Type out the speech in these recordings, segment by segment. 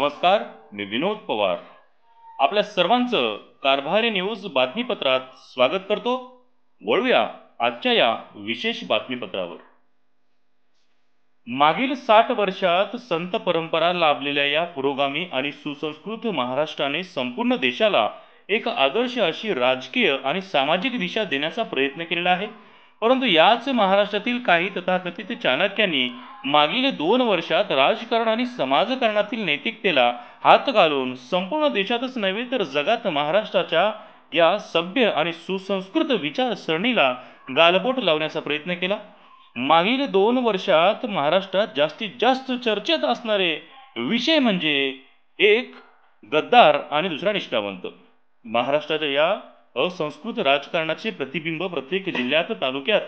नमस्कार, मी विनोद पवार आपल्या सर्वांचं कारभारी न्यूज बातमीपत्रात स्वागत करतो। वळूया आजच्या या विशेष बातमीपत्रावर। मागील 60 वर्षात संत परंपरा लाभलेल्या या पुरोगामी आणि सुसंस्कृत महाराष्ट्राने संपूर्ण देशाला एक आदर्श अशी राजकीय आणि सामाजिक दिशा देण्याचा प्रयत्न केलेला आहे। परंतु याच महाराष्ट्रातील काही तथाकथित चाणक्यांनी मागील 2 वर्षात राजकारण आणि समाजकारणातील नैतिकतेला हात घालून संपूर्ण देशातच नव्हे तर जगात महाराष्ट्राच्या या सभ्य आणि सुसंस्कृत विचारसरणीला गालबोट लावण्याचा प्रयत्न केला। मागील 2 वर्षात महाराष्ट्रात जास्तीत जास्त चर्चेत असणारे विषय म्हणजे एक गद्दार आणि दुसरा निष्ठावंत। महाराष्ट्राच्या या असंस्कृत राजकारणाचे प्रतिबिंब प्रत्येक जिल्ह्यात, तालुक्यात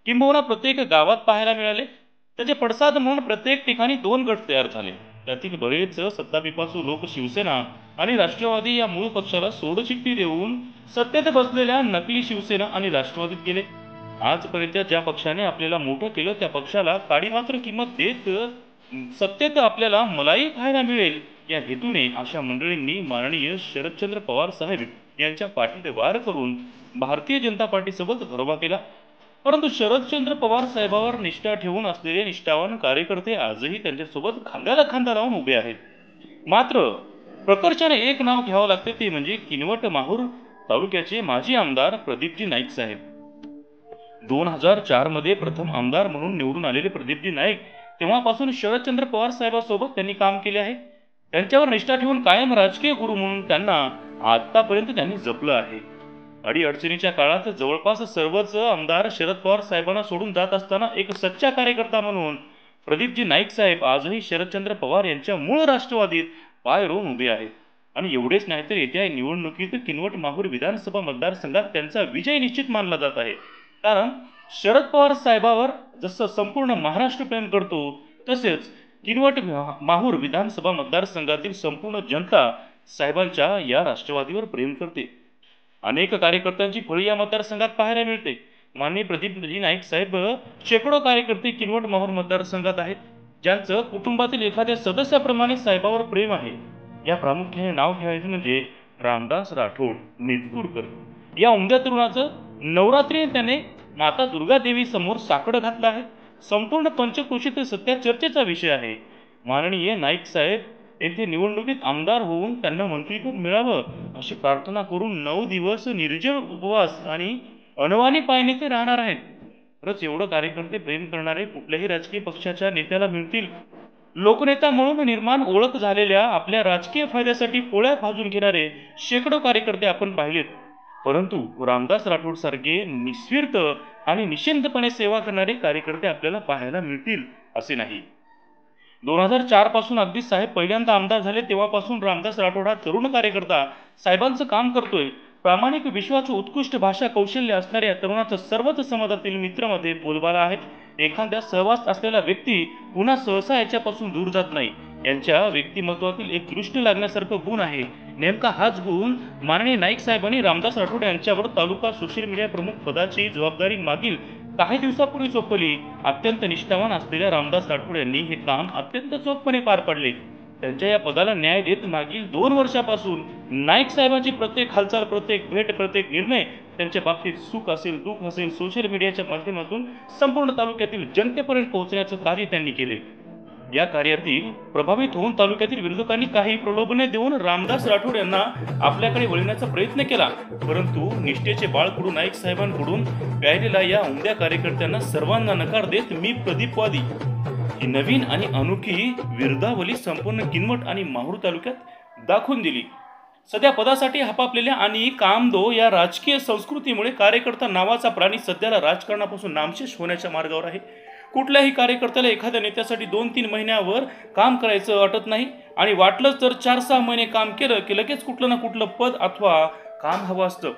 किंबहुना प्रत्येक गावात पाहायला मिळाले। त्याचे पडसाद म्हणून प्रत्येक ठिकाणी 2 गट तयार झाले। त्यातील बरेच सत्तापिपासू लोक शिवसेना आणि राष्ट्रवादी या मूळ पक्षाला सोडचिठ्ठी देऊन सत्तेत बसलेल्या नकली शिवसेना आणि राष्ट्रवादीत गेले। आजपर्यंत ज्या पक्षाने आपल्याला मोठं केलं त्या पक्षाला काडी मात्र किंमत देत सत्तेत आपल्याला मलाई खायला मिळेल या हेतूने अशा मंडळींनी माननीय शरदचंद्र पवार साहेब यांच्या पाठीत वार करून भारतीय जनता पार्टीसोबत घरोबा केला। परंतु शरदचंद्र पवार साहेबांवर निष्ठा ठेवून असलेले निष्ठावान कार्यकर्ते आजही त्यांच्यासोबत खांद्याला खांदा लावून उभे आहेत। मात्र प्रकर्षाने एक नाव घ्यावं लागते, ते म्हणजे किनवट माहूर तालुक्याचे माजी आमदार प्रदीपजी नाईक साहेब। 2004 मध्ये प्रथम आमदार म्हणून निवडून आलेले प्रदीपजी नाईक तेव्हापासून शरदचंद्र पवार साहेबांसोबत त्यांनी काम केले आहे। त्यांच्यावर निष्ठा ठेवून कायम राजकीय गुरु म्हणून त्यांना आतापर्यंत त्यांनी जपलं आहे। अडीअडचणीच्या काळात जवळपास सर्वच आमदार शरद पवार साहेबांना सोडून जात असताना एक सच्चा कार्यकर्ता म्हणून प्रदीपजी नाईक साहेब आजही शरदचंद्र पवार यांच्या मूळ राष्ट्रवादीत पाय रोवून उभे आहेत। आणि एवढेच नाही तर येत्या निवडणुकीत किनवट माहूर विधानसभा मतदारसंघात त्यांचा विजय निश्चित मानला जात आहे। कारण शरद पवार साहेबांवर जसं संपूर्ण महाराष्ट्र प्रेम करतो तसेच किनवट माहूर विधानसभा मतदारसंघातील संपूर्ण जनता साहेबांच्या या राष्ट्रवादीवर प्रेम करते। अनेक कार्यकर्त्यांची फळी या मतदारसंघात पाहायला मिळते। माननीय प्रदीपजी नाईक साहेब शेकडो कार्यकर्ते किनवट माहूर मतदारसंघात आहेत, ज्यांचं कुटुंबातील एखाद्या सदस्याप्रमाणे साहेबांवर प्रेम आहे। या प्रामुख्याने नाव घ्यायचं म्हणजे रामदास राठोड निजपूरकर या उमद्या तरुणाचं नवरात्री त्याने माता दुर्गा देवी समोर साकडं घातलं आहे। संपूर्ण पंचक्रोशीत सध्या चर्चेचा विषय आहे। माननीय नाईक साहेब येथे निवडणुकीत आमदार होऊन त्यांना मंत्रिपद मिळावं अशी प्रार्थना करून 9 दिवस निर्जळ उपवास आणि अनवाणी पायने ते राहणार आहेत। खरंच एवढं कार्यकर्ते प्रेम करणारे कुठल्याही राजकीय पक्षाच्या नेत्याला मिळतील? लोकनेता म्हणून निर्माण ओळख झालेल्या आपल्या राजकीय फायद्यासाठी पोळ्या भाजून घेणारे शेकडो कार्यकर्ते आपण पाहिलेत, परंतु रामदास राठोड सारखे निस्वार्थ आणि निश्चिंतपणे सेवा करणारे कार्यकर्ते आपल्याला पाहायला मिळतील असे नाही। 2004 पासून अगदी साहेब पहिल्यांदा आमदार झाले तेव्हापासून रामदास राठोड हा तरुण कार्यकर्ता साहेबांचं काम करतोय। प्रामाणिक, विश्वासू, उत्कृष्ट भाषा कौशल्य असणाऱ्या या तरुणाचं सर्वच समाजातील मित्रांमध्ये बोलबाला आहे। एखाद्या सहवास असलेला व्यक्ती पुन्हा सहसा याच्यापासून दूर जात नाही। यांच्या व्यक्तिमत्वातील एक दृष्टी लागण्यासारखं गुण आहे। नेमका हाच गुण माननीय नाईक साहेबांनी रामदास राठोड यांच्यावर तालुका सोशल मीडिया प्रमुख पदाची जबाबदारी मागील काही दिवसापूर्वी सोपवली। अत्यंत निष्ठावान असलेल्या रामदास राठोड यांनी हे काम अत्यंत चोखपणे पार पाडले। त्यांच्या या पदाला न्याय देत मागील 2 वर्षापासून नाईक साहेबांची प्रत्येक हालचाल, प्रत्येक भेट, प्रत्येक निर्णय त्यांच्या बाबतीत सुख असेल दुःख असेल सोशल मीडियाच्या माध्यमातून संपूर्ण तालुक्यातील जनतेपर्यंत पोहोचण्याचं कार्य त्यांनी केले। या कार्यार्थी प्रभावित होऊन तालुक्यातील विरोधकांनी काही प्रलोभने देऊन रामदास राठोड यांना आपल्याकडे वळविण्याचा प्रयत्न केला, परंतु निष्ठेचे बाळकडू नाईक साहेबांकडून प्यायलेल्या या उमद्या कार्यकर्त्यांना सर्वांना नकार देत मी प्रदीपवादी ही नवीन आणि अनोखी विरदावली संपूर्ण किनवट आणि माहूर तालुक्यात दाखवून दिली। सध्या पदासाठी हपापलेल्या आणि कामदो या राजकीय संस्कृतीमुळे कार्यकर्ता नावाचा प्राणी सध्याला राजकारणापासून नामशेष होण्याच्या मार्गावर आहे। कुठल्याही कार्यकर्त्याला एखाद्या नेत्यासाठी 2-3 महिन्यावर काम करायचं वाटत नाही आणि वाटलंच तर 4-6 महिने काम केलं की लगेच कुठलं ना कुठलं पद अथवा काम हवं असतं।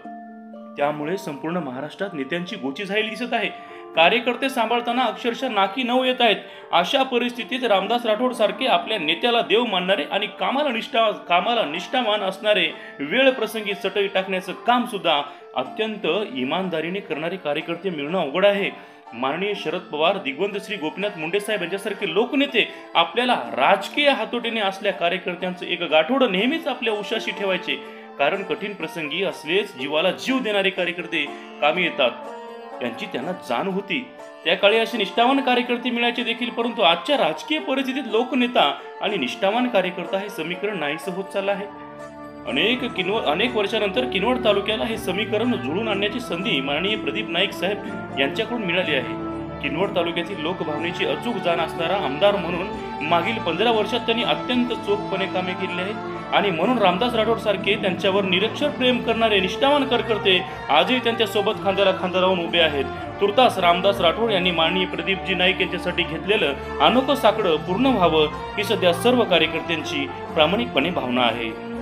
त्यामुळे संपूर्ण महाराष्ट्रात नेत्यांची गोची झालेली दिसत आहे। कार्यकर्ते सांभाळताना अक्षरशः नाकी नऊ येत आहेत। अशा परिस्थितीत रामदास राठोड सारखे आपल्या नेत्याला देव मानणारे आणि कामाला निष्ठावान असणारे वेळ प्रसंगी चटई टाकण्याचं काम सुद्धा अत्यंत इमानदारीने करणारे कार्यकर्ते मिळणं अवघड आहे। माननीय शरद पवार, दिग्वंत श्री गोपीनाथ मुंडे साहेब यांच्यासारखे लोकनेते आपल्याला राजकीय हातोटीने असल्या कार्यकर्त्यांचं एक गाठोडं नेहमीच आपल्या उशाशी ठेवायचे, कारण कठीण प्रसंगी असलेच जीवाला जीव देणारे कार्यकर्ते कामी येतात यांची त्यांना जाण होती. त्या काळी असे निष्ठावान कार्यकर्ते मिळायचे देखील, परंतु आजच्या राजकीय परिस्थितीत लोकनेता आणि निष्ठावान कार्यकर्ता हे समीकरण नाहीसं होत चाललं आहे. अनेक वर्षानंतर किनवट तालुक्याला हे समीकरण जुळून आणण्याची संधी माननीय प्रदीप नाईक साहेब यांच्याकडून मिळाली आहे. किनवट तालुक्यातील लोकभावनेची अचूक जाण असणारा आमदार म्हणून मागील 15 वर्षात त्यांनी अत्यंत चोखपणे कामे केली आहेत आणि म्हणून रामदास राठोड सारखे त्यांच्यावर निरक्षर प्रेम करणारे निष्ठावान कार्यकर्ते आजही त्यांच्या सोबत खांद्याला खांदा लावून उभे आहेत. तुर्तास रामदास राठोड यांनी माननीय प्रदीपजी नाईक यांच्यासाठी घेतलेलं अनोखं साकडं पूर्ण व्हावं ही सध्या सर्व कार्यकर्त्यांची प्रामाणिकपणे भावना आहे.